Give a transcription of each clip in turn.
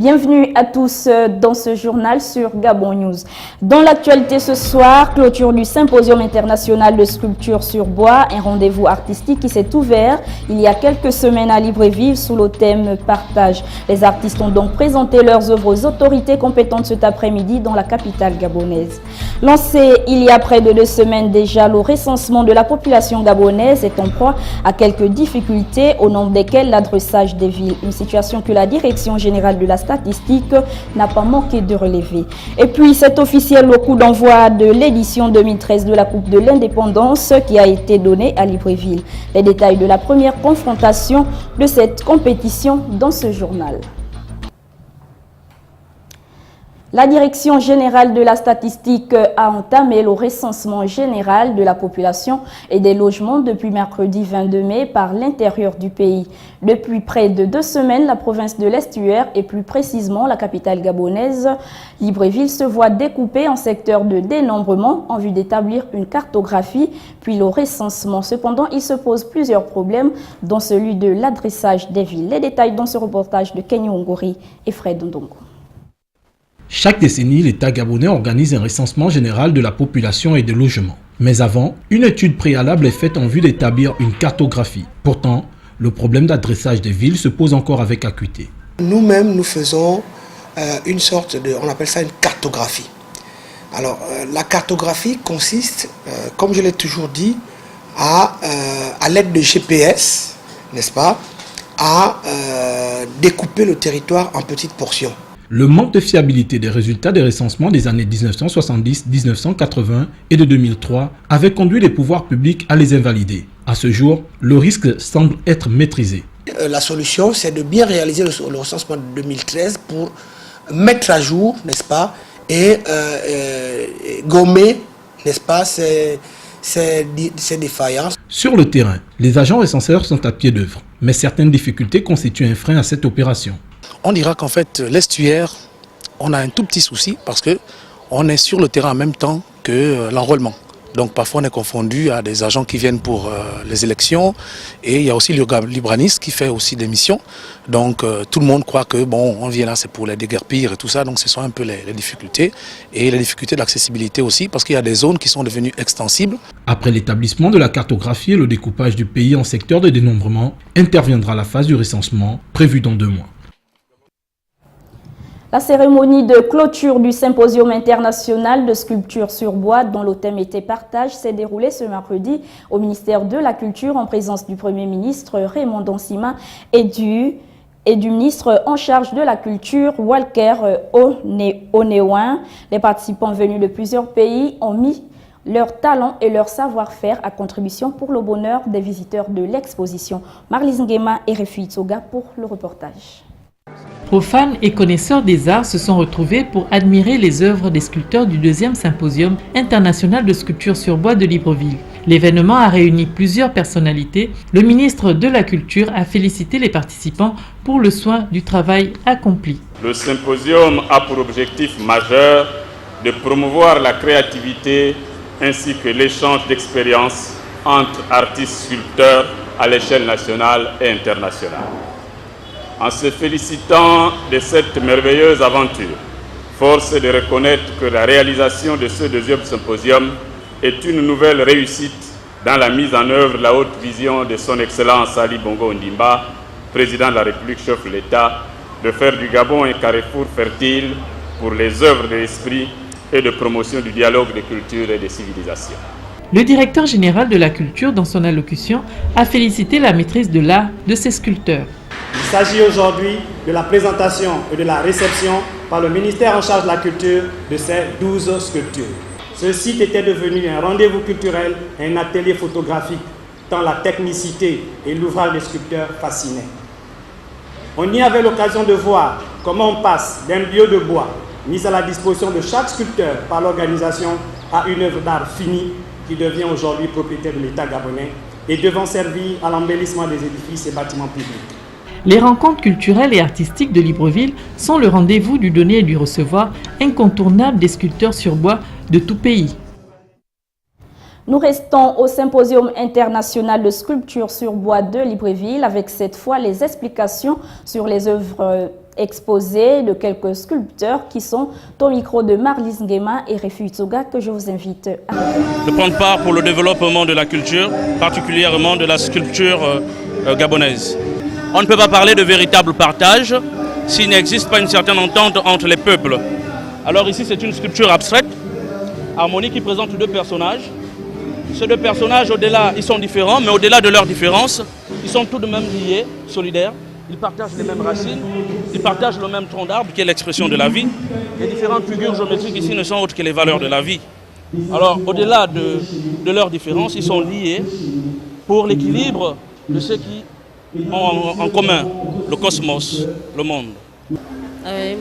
Bienvenue à tous dans ce journal sur Gabon News. Dans l'actualité ce soir, clôture du Symposium international de sculpture sur bois, un rendez-vous artistique qui s'est ouvert il y a quelques semaines à Libreville sous le thème Partage. Les artistes ont donc présenté leurs œuvres aux autorités compétentes cet après-midi dans la capitale gabonaise. Lancé il y a près de 2 semaines déjà, le recensement de la population gabonaise est en proie à quelques difficultés, au nombre desquelles l'adressage des villes, une situation que la Direction générale de la statistique n'a pas manqué de relever. Et puis c'est officiel, le coup d'envoi de l'édition 2013 de la Coupe de l'Indépendance qui a été donnée à Libreville. Les détails de la première confrontation de cette compétition dans ce journal. La Direction générale de la statistique a entamé le recensement général de la population et des logements depuis mercredi 22 mai par l'intérieur du pays. Depuis près de 2 semaines, la province de l'Estuaire et plus précisément la capitale gabonaise, Libreville, se voit découpée en secteurs de dénombrement en vue d'établir une cartographie, puis le recensement. Cependant, il se pose plusieurs problèmes, dont celui de l'adressage des villes. Les détails dans ce reportage de Kenny Ongori et Fred Ndongo. Chaque décennie, l'État gabonais organise un recensement général de la population et des logements. Mais avant, une étude préalable est faite en vue d'établir une cartographie. Pourtant, le problème d'adressage des villes se pose encore avec acuité. Nous-mêmes, nous faisons une sorte de, on appelle ça une cartographie. Alors, la cartographie consiste, comme je l'ai toujours dit, à l'aide de GPS, n'est-ce pas, à découper le territoire en petites portions. Le manque de fiabilité des résultats des recensements des années 1970, 1980 et de 2003 avait conduit les pouvoirs publics à les invalider. À ce jour, le risque semble être maîtrisé. La solution, c'est de bien réaliser le recensement de 2013 pour mettre à jour, n'est-ce pas, et gommer, n'est-ce pas, ces défaillances. Sur le terrain, les agents recenseurs sont à pied d'œuvre, mais certaines difficultés constituent un frein à cette opération. On dira qu'en fait, l'Estuaire, on a un tout petit souci parce qu'on est sur le terrain en même temps que l'enrôlement. Donc parfois on est confondu à des agents qui viennent pour les élections et il y a aussi l'urbanisme qui fait aussi des missions. Donc tout le monde croit que bon, on vient là c'est pour les déguerpir et tout ça, donc ce sont un peu les difficultés et les difficultés d'accessibilité aussi parce qu'il y a des zones qui sont devenues extensibles. Après l'établissement de la cartographie et le découpage du pays en secteurs de dénombrement, interviendra la phase du recensement prévue dans 2 mois. La cérémonie de clôture du Symposium international de sculpture sur bois, dont le thème était Partage, s'est déroulée ce mercredi au ministère de la Culture en présence du Premier ministre Raymond Donsima et du ministre en charge de la Culture Walker Oneouin. Les participants venus de plusieurs pays ont mis leur talent et leur savoir-faire à contribution pour le bonheur des visiteurs de l'exposition. Marlise Nguema et Refi Tsoga pour le reportage. Profanes et connaisseurs des arts se sont retrouvés pour admirer les œuvres des sculpteurs du 2e Symposium international de sculpture sur bois de Libreville. L'événement a réuni plusieurs personnalités. Le ministre de la Culture a félicité les participants pour le soin du travail accompli. Le symposium a pour objectif majeur de promouvoir la créativité ainsi que l'échange d'expériences entre artistes sculpteurs à l'échelle nationale et internationale. En se félicitant de cette merveilleuse aventure, force est de reconnaître que la réalisation de ce 2e symposium est une nouvelle réussite dans la mise en œuvre de la haute vision de son Excellence Ali Bongo Ondimba, président de la République, chef de l'État, de faire du Gabon un carrefour fertile pour les œuvres de l'esprit et de promotion du dialogue des cultures et des civilisations. Le directeur général de la culture, dans son allocution, a félicité la maîtrise de l'art de ces sculpteurs. Il s'agit aujourd'hui de la présentation et de la réception par le ministère en charge de la culture de ces 12 sculptures. Ce site était devenu un rendez-vous culturel et un atelier photographique, tant la technicité et l'ouvrage des sculpteurs fascinaient. On y avait l'occasion de voir comment on passe d'un lieu de bois mis à la disposition de chaque sculpteur par l'organisation à une œuvre d'art finie qui devient aujourd'hui propriété de l'État gabonais et devant servir à l'embellissement des édifices et bâtiments publics. Les rencontres culturelles et artistiques de Libreville sont le rendez-vous du donner et du recevoir incontournable des sculpteurs sur bois de tout pays. Nous restons au Symposium international de sculpture sur bois de Libreville avec cette fois les explications sur les œuvres exposé de quelques sculpteurs qui sont au micro de Marlise Nguema et Refu Tsoga que je vous invite à de prendre part pour le développement de la culture, particulièrement de la sculpture gabonaise. On ne peut pas parler de véritable partage s'il n'existe pas une certaine entente entre les peuples. Alors ici c'est une sculpture abstraite, harmonique qui présente deux personnages. Ces deux personnages, au-delà, ils sont différents, mais au-delà de leurs différences, ils sont tout de même liés, solidaires. Ils partagent les mêmes racines, ils partagent le même tronc d'arbre qui est l'expression de la vie. Les différentes figures géométriques ici ne sont autres que les valeurs de la vie. Alors, au-delà de leurs différences, ils sont liés pour l'équilibre de ceux qui ont en commun le cosmos, le monde.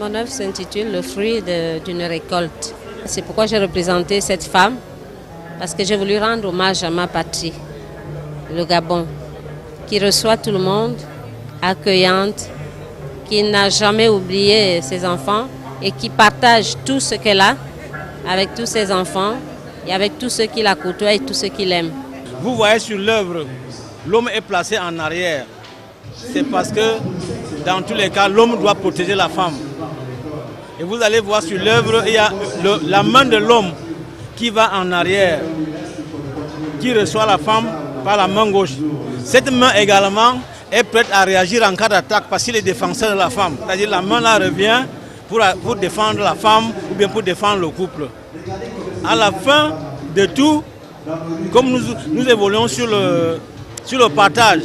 Mon œuvre s'intitule « Le fruit d'une récolte ». C'est pourquoi j'ai représenté cette femme, parce que j'ai voulu rendre hommage à ma patrie, le Gabon, qui reçoit tout le monde, accueillante, qui n'a jamais oublié ses enfants et qui partage tout ce qu'elle a avec tous ses enfants et avec tous ceux qui la côtoient et tous ceux qui l'aiment. Vous voyez sur l'œuvre, l'homme est placé en arrière. C'est parce que dans tous les cas, l'homme doit protéger la femme. Et vous allez voir sur l'œuvre, il y a la main de l'homme qui va en arrière, qui reçoit la femme par la main gauche. Cette main également est prête à réagir en cas d'attaque parce qu'il est défenseur de la femme. C'est-à-dire la main là revient pour défendre la femme ou bien pour défendre le couple. À la fin de tout, comme nous évoluons sur le partage.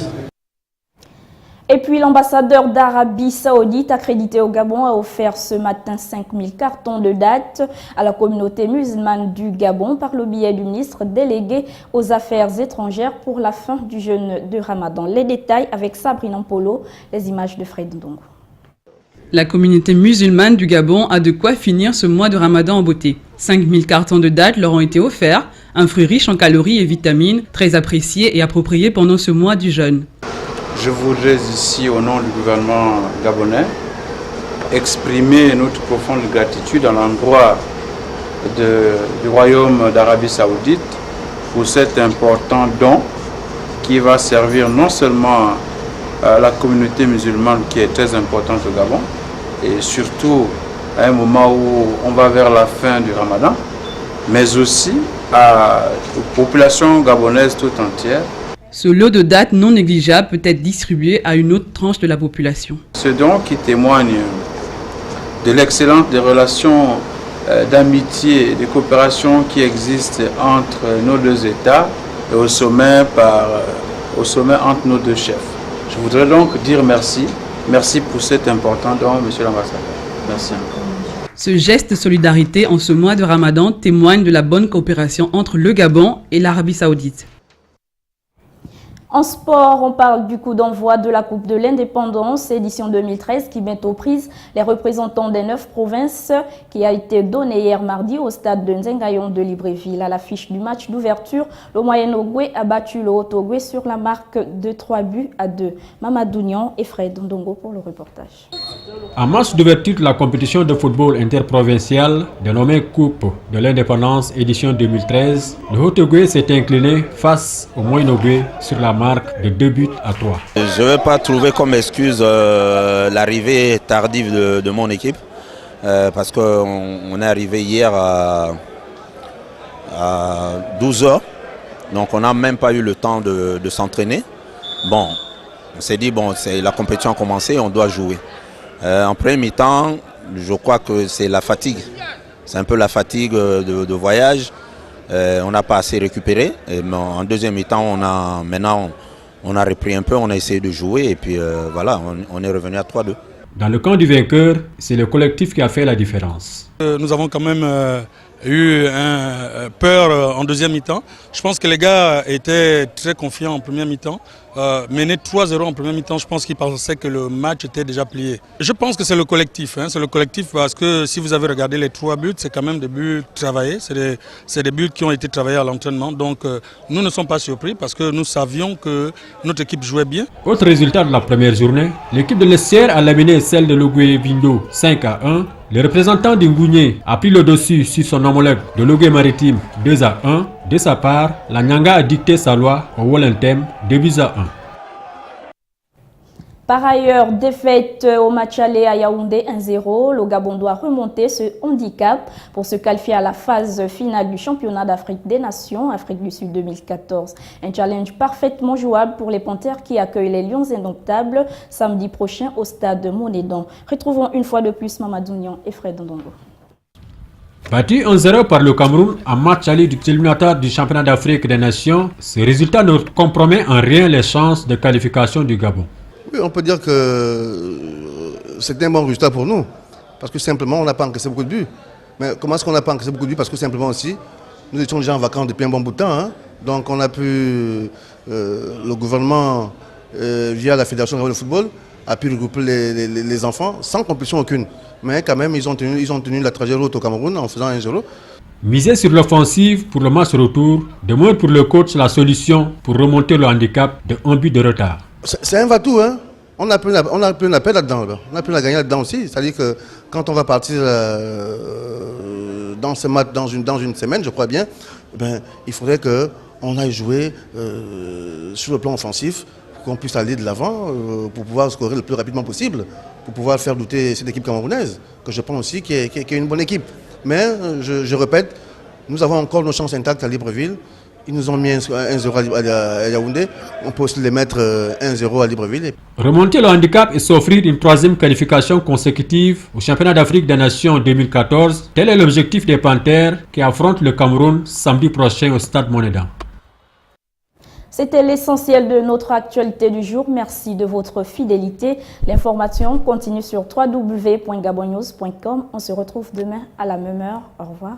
Et puis l'ambassadeur d'Arabie Saoudite accrédité au Gabon a offert ce matin 5000 cartons de date à la communauté musulmane du Gabon par le biais du ministre délégué aux Affaires étrangères pour la fin du jeûne de Ramadan. Les détails avec Sabrina Polo, les images de Fred Ndongo. La communauté musulmane du Gabon a de quoi finir ce mois de Ramadan en beauté. 5000 cartons de dattes leur ont été offerts, un fruit riche en calories et vitamines, très apprécié et approprié pendant ce mois du jeûne. Je voudrais ici, au nom du gouvernement gabonais, exprimer notre profonde gratitude à l'endroit du Royaume d'Arabie Saoudite pour cet important don qui va servir non seulement à la communauté musulmane qui est très importante au Gabon, et surtout à un moment où on va vers la fin du Ramadan, mais aussi à la population gabonaise tout entière. Ce lot de dattes non négligeable peut être distribué à une autre tranche de la population. Ce don qui témoigne de l'excellence des relations d'amitié et de coopération qui existent entre nos deux États et au sommet entre nos deux chefs. Je voudrais donc dire merci. Merci pour cet important don, monsieur l'ambassadeur. Merci encore. Ce geste de solidarité en ce mois de Ramadan témoigne de la bonne coopération entre le Gabon et l'Arabie Saoudite. En sport, on parle du coup d'envoi de la Coupe de l'Indépendance, édition 2013, qui met aux prises les représentants des 9 provinces, qui a été donnée hier mardi au stade de Nzengayon de Libreville. À l'affiche du match d'ouverture, le Moyen-Ogwe a battu le Haut-Ogwe sur la marque de 3-2. Mamadou Nian et Fred Ndongo pour le reportage. En match d'ouverture de la compétition de football interprovincial dénommée Coupe de l'Indépendance édition 2013, le Haut-Ogwe s'est incliné face au Moyen-Ogwe sur la marque de 2-3. Je ne vais pas trouver comme excuse l'arrivée tardive de mon équipe parce qu'on est arrivé hier à 12h, donc on n'a même pas eu le temps de s'entraîner. Bon, on s'est dit, bon, la compétition a commencé, on doit jouer. En premier mi-temps, je crois que c'est la fatigue. C'est un peu la fatigue de voyage. On n'a pas assez récupéré. En deuxième mi-temps, on a repris un peu, on a essayé de jouer et puis voilà, on est revenu à 3-2. Dans le camp du vainqueur, c'est le collectif qui a fait la différence. Nous avons quand même eu peur en deuxième mi-temps. Je pense que les gars étaient très confiants en première mi-temps. Mené 3-0 en première mi-temps, je pense qu'ils pensaient que le match était déjà plié. Je pense que c'est le collectif. C'est le collectif parce que si vous avez regardé les 3 buts, c'est quand même des buts travaillés. C'est des buts qui ont été travaillés à l'entraînement. Donc nous ne sommes pas surpris parce que nous savions que notre équipe jouait bien. Autre résultat de la première journée, l'équipe de l'Estière a laminé celle de l'Ogwe Bindo 5-1. Le représentant d'Ingounié a pris le dessus sur son homologue de l'Ogwe Maritime 2-1. De sa part, la Nyanga a dicté sa loi au Wallenthem 2-1. Par ailleurs, défaite au match aller à Yaoundé 1-0, le Gabon doit remonter ce handicap pour se qualifier à la phase finale du championnat d'Afrique des Nations, Afrique du Sud 2014. Un challenge parfaitement jouable pour les Panthères qui accueillent les Lions indomptables samedi prochain au stade Monédan. Retrouvons une fois de plus Mamadou Nian et Fred Ndongo. Battu 1-0 par le Cameroun en match aller du éliminatoire du championnat d'Afrique des Nations, ce résultat ne compromet en rien les chances de qualification du Gabon. Oui, on peut dire que c'est un bon résultat pour nous, parce que simplement on n'a pas encaissé beaucoup de buts. Mais comment est-ce qu'on n'a pas encaissé beaucoup de buts? Parce que simplement aussi, nous étions déjà en vacances depuis un bon bout de temps, hein. Donc on a pu, le gouvernement, via la Fédération de football, a pu regrouper les enfants sans compétition aucune. Mais quand même, ils ont tenu la trajectoire au Cameroun en faisant 1-0. Miser sur l'offensive pour le match retour demande pour le coach la solution pour remonter le handicap de 1 but de retard. C'est un va-tout, hein. On a plus un appel là-dedans. On a plus à gagner là-dedans aussi. C'est-à-dire que quand on va partir dans ce match, dans une semaine, je crois bien, il faudrait qu'on aille jouer sur le plan offensif, pour qu'on puisse aller de l'avant, pour pouvoir scorer le plus rapidement possible, pour pouvoir faire douter cette équipe camerounaise, que je pense aussi qui est une bonne équipe. Mais, je répète, nous avons encore nos chances intactes à Libreville. Ils nous ont mis 1-0 à Yaoundé. On peut aussi les mettre 1-0 à Libreville. Remonter le handicap et s'offrir une troisième qualification consécutive au championnat d'Afrique des Nations 2014, tel est l'objectif des Panthères qui affrontent le Cameroun samedi prochain au stade Monédan. C'était l'essentiel de notre actualité du jour. Merci de votre fidélité. L'information continue sur www.gabonnews.com. On se retrouve demain à la même heure. Au revoir.